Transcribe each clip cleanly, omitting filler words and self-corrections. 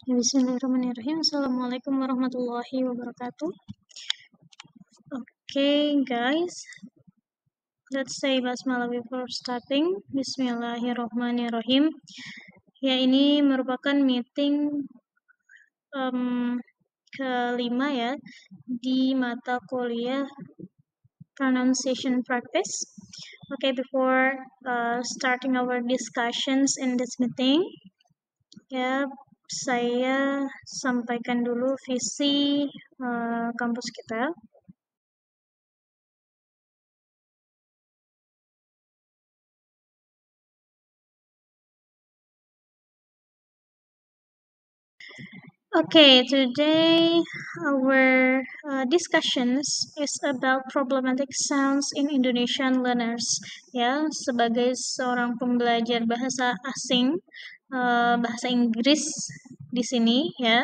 Bismillahirrahmanirrahim. Assalamualaikum warahmatullahi wabarakatuh. Okay, guys, let's say basmalah before starting. Bismillahirrahmanirrahim. Ya, ini merupakan meeting kelima ya di mata kuliah pronunciation practice. Okay, before starting our discussions in this meeting, ya, saya sampaikan dulu visi kampus kita. Okay, today our discussions is about problematic sounds in Indonesian learners. Ya, sebagai seorang pembelajar bahasa asing, bahasa Inggris di sini ya,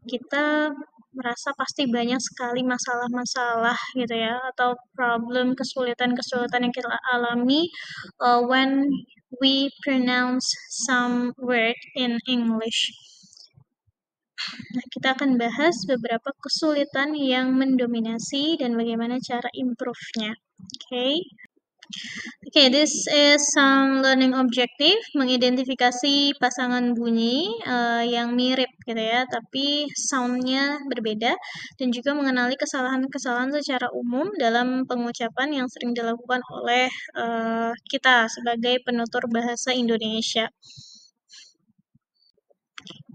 kita merasa pasti banyak sekali masalah-masalah gitu ya, atau problem, kesulitan-kesulitan yang kita alami when we pronounce some word in English. Nah, kita akan bahas beberapa kesulitan yang mendominasi dan bagaimana cara improve-nya. Okay, this is some learning objective, mengidentifikasi pasangan bunyi yang mirip gitu ya, tapi sound-nya berbeda, dan juga mengenali kesalahan-kesalahan secara umum dalam pengucapan yang sering dilakukan oleh kita sebagai penutur bahasa Indonesia.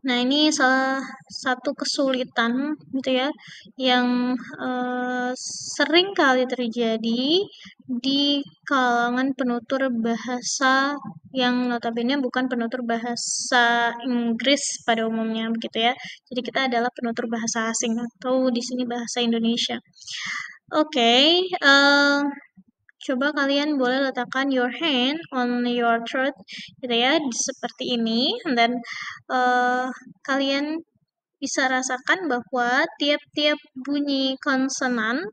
Nah, ini salah satu kesulitan gitu ya yang sering kali terjadi di kalangan penutur bahasa yang notabene bukan penutur bahasa Inggris pada umumnya begitu ya. Jadi kita adalah penutur bahasa asing atau di sini bahasa Indonesia. Oke, coba kalian boleh letakkan your hand on your throat gitu ya, seperti ini, dan kalian bisa rasakan bahwa tiap-tiap bunyi konsonan,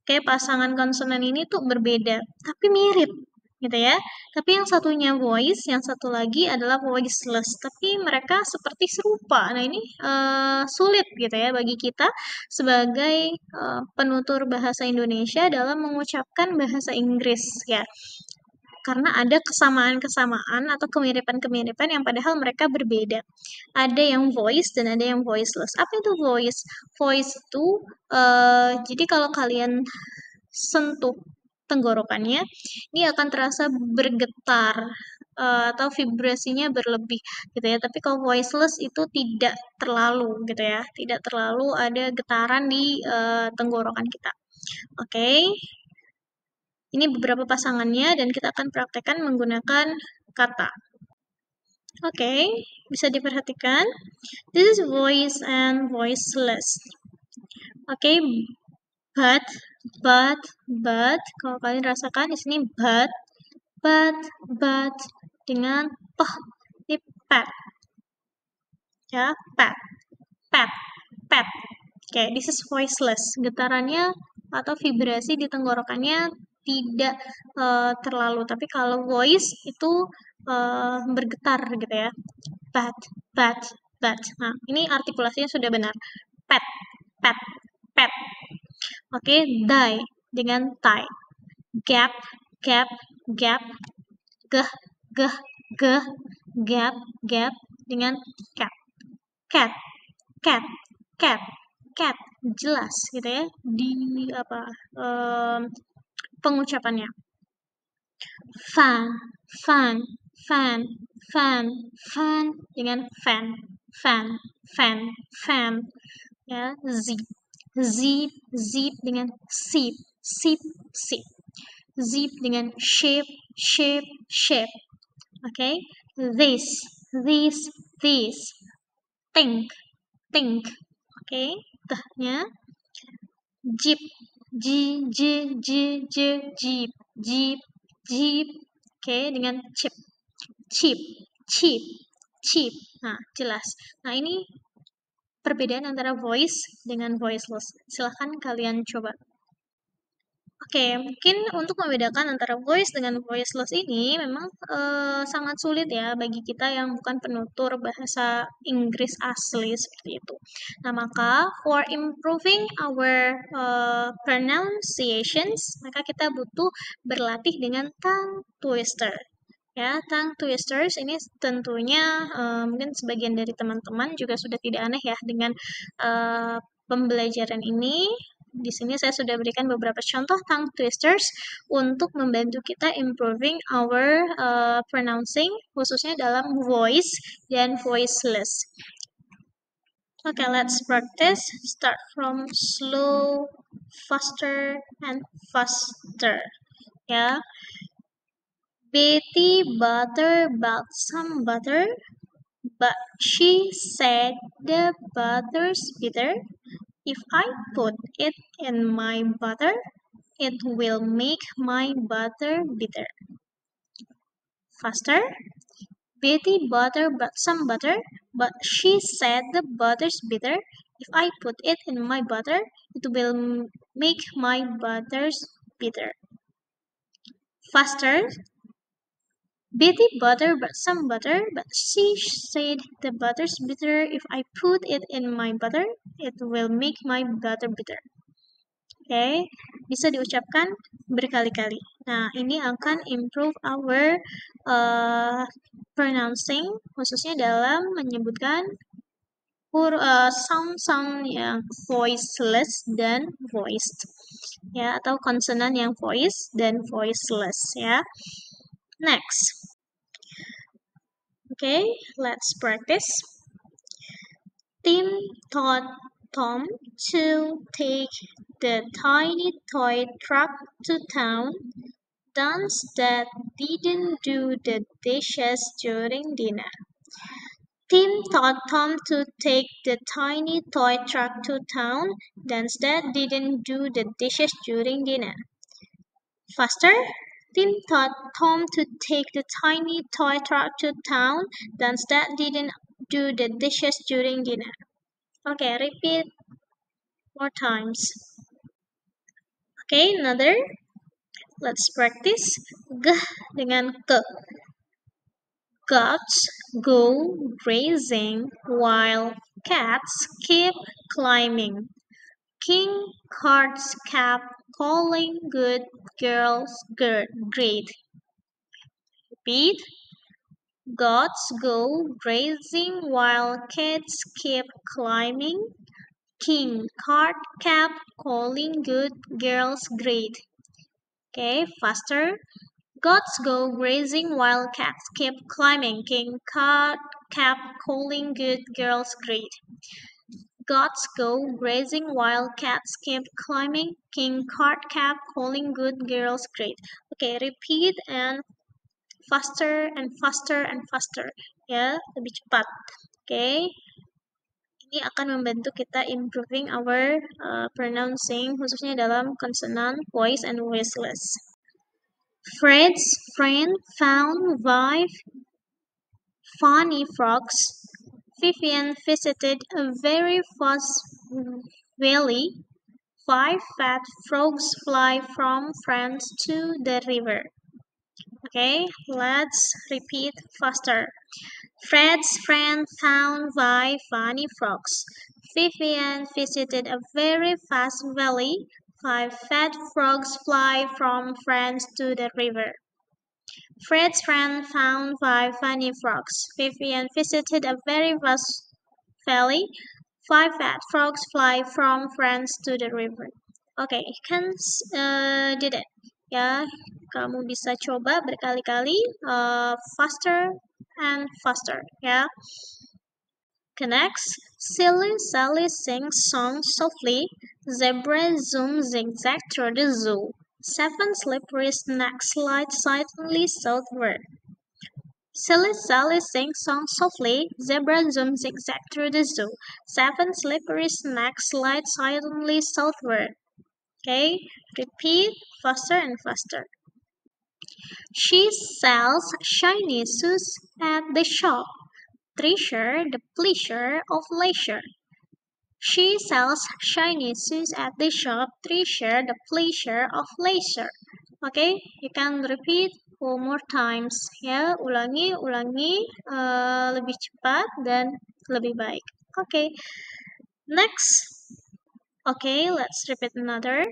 kayak pasangan konsonan ini tuh berbeda, tapi mirip gitu ya. Tapi yang satunya voice, yang satu lagi adalah voiceless, tapi mereka seperti serupa. Nah, ini sulit gitu ya bagi kita sebagai penutur bahasa Indonesia dalam mengucapkan bahasa Inggris ya. Karena ada kesamaan-kesamaan atau kemiripan-kemiripan yang padahal mereka berbeda. Ada yang voice dan ada yang voiceless. Apa itu voice? Voice itu, jadi kalau kalian sentuh tenggorokannya, ini akan terasa bergetar atau vibrasinya berlebih gitu ya. Tapi kalau voiceless itu tidak terlalu gitu ya, tidak terlalu ada getaran di tenggorokan kita. Oke. Ini beberapa pasangannya dan kita akan praktekkan menggunakan kata. Oke, bisa diperhatikan. This is voice and voiceless. Oke, but. Kalau kalian rasakan di sini but dengan peh, ini pat. Ya, pat. Oke, this is voiceless. Getarannya atau vibrasi di tenggorokannya tidak terlalu, tapi kalau voice itu bergetar gitu ya. But. Nah, ini artikulasinya sudah benar. Pat. Oke, die dengan tie. Gap. Geh. Gap dengan cat. Cat. Jelas gitu ya di pengucapannya. Fan dengan fan ya. Zip dengan sip. Zip dengan shape. Okay, this. Think. Okay, tehnya. Jeep. Jeep. Okay, dengan cheap. Nah, jelas. Nah, ini perbedaan antara voice dengan voiceless. Silahkan kalian coba. Oke, mungkin untuk membedakan antara voice dengan voiceless ini memang sangat sulit ya bagi kita yang bukan penutur bahasa Inggris asli seperti itu. Nah, maka for improving our pronunciations, maka kita butuh berlatih dengan tongue twister. Ya, tongue twisters ini tentunya mungkin sebagian dari teman-teman juga sudah tidak aneh ya dengan pembelajaran ini. Di sini saya sudah berikan beberapa contoh tongue twisters untuk membantu kita improving our pronouncing, khususnya dalam voice dan voiceless. Okay, let's practice. Start from slow, faster, and faster. Ya, Betty bought some butter, but she said the butter's bitter. If I put it in my butter, it will make my butter bitter. Faster. Betty bought some butter, but she said the butter's bitter. If I put it in my butter, it will make my butters bitter. Faster. Betty bought some butter, but she said the butter's bitter. If I put it in my butter, it will make my butter bitter. Oke, bisa diucapkan berkali-kali. Nah, ini akan improve our pronouncing, khususnya dalam menyebutkan sound-sound yang voiceless dan voiced, ya, atau konsonan yang voice dan voiceless, ya. Next. Okay, let's practice. Tim taught Tom to take the tiny toy truck to town. Don's dad didn't do the dishes during dinner. Tim taught Tom to take the tiny toy truck to town. Don's dad didn't do the dishes during dinner. Faster. Tim taught Tom to take the tiny toy truck to town. Don's dad didn't do the dishes during dinner. Okay, repeat more times. Okay, another. Let's practice. G dengan ke. Goats go grazing while cats keep climbing. King Cards kept calling good girls great. Repeat. Goats go grazing while cats keep climbing. King Card kept calling good girls great. Okay, faster. Goats go grazing while cats keep climbing. King Card kept calling good girls great. Goats go grazing while cats keep climbing. King Card kept calling good girls great. Okay, repeat and faster and faster and faster. Ya, lebih cepat. Okay. Ini akan membantu kita improving our pronouncing, khususnya dalam consonant, voice, and voiceless. Fred's friend found 5 funny frogs. Vivian visited a very fast valley. 5 fat frogs fly from France to the river. Okay, let's repeat faster. Fred's friend found 5 funny frogs. Vivian visited a very fast valley. 5 fat frogs fly from France to the river. Fred's friend found 5 funny frogs. Vivian visited a very vast valley. 5 fat frogs fly from France to the river. Okay, you can did it. Ya, kamu bisa coba berkali-kali, faster and faster. Ya. Okay, next. Silly Sally sings songs softly. Zebra zooms zigzag through the zoo. 7 slippery snakes slide silently southward. Silly Sally sings songs softly. Zebra zooms zigzag through the zoo. 7 slippery snakes slide silently southward. Okay, repeat faster and faster. She sells shiny shoes at the shop. Treasure the pleasure of leisure. She sells shiny shoes at the shop. Three share the pleasure of leisure. Okay, you can repeat one more times. Ya, ulangi, lebih cepat dan lebih baik. Okay, next. Okay, let's repeat another.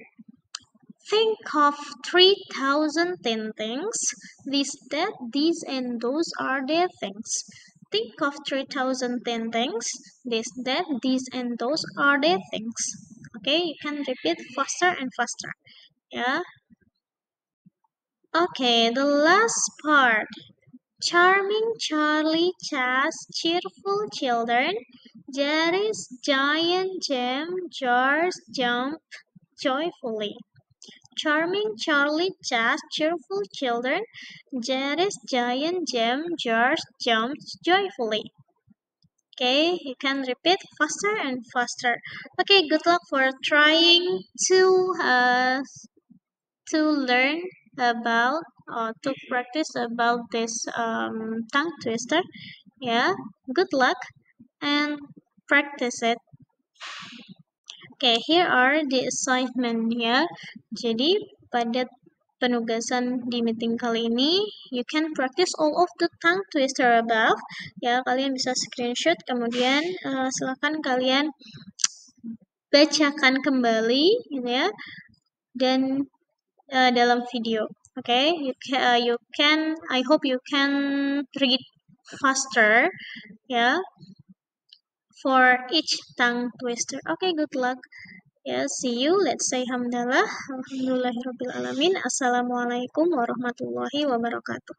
Think of 3,000 thin things. This, that, these, and those are their things. Think of 3,000 thin things. This, that, these, and those are their things. Okay, you can repeat faster and faster. Yeah. Okay, the last part. Charming Charlie chas cheerful children. Jerry's giant Jim George jump joyfully. Charming Charlie chased cheerful children. Jerry's giant Jim George jumped joyfully. Okay, you can repeat faster and faster. Okay, good luck for trying to learn about or to practice about this tongue twister. Yeah, good luck and practice it. Okay, here are the assignment-nya. Jadi, pada penugasan di meeting kali ini, you can practice all of the tongue twister above. Ya, kalian bisa screenshot, kemudian silakan kalian bacakan kembali, gitu ya, dan dalam video. Okay, you can, I hope you can read faster, ya, for each tongue twister. Okay, good luck. Yeah, see you. Let's say hamdalah. Alhamdulillahirabbil alamin. Assalamualaikum warahmatullahi wabarakatuh.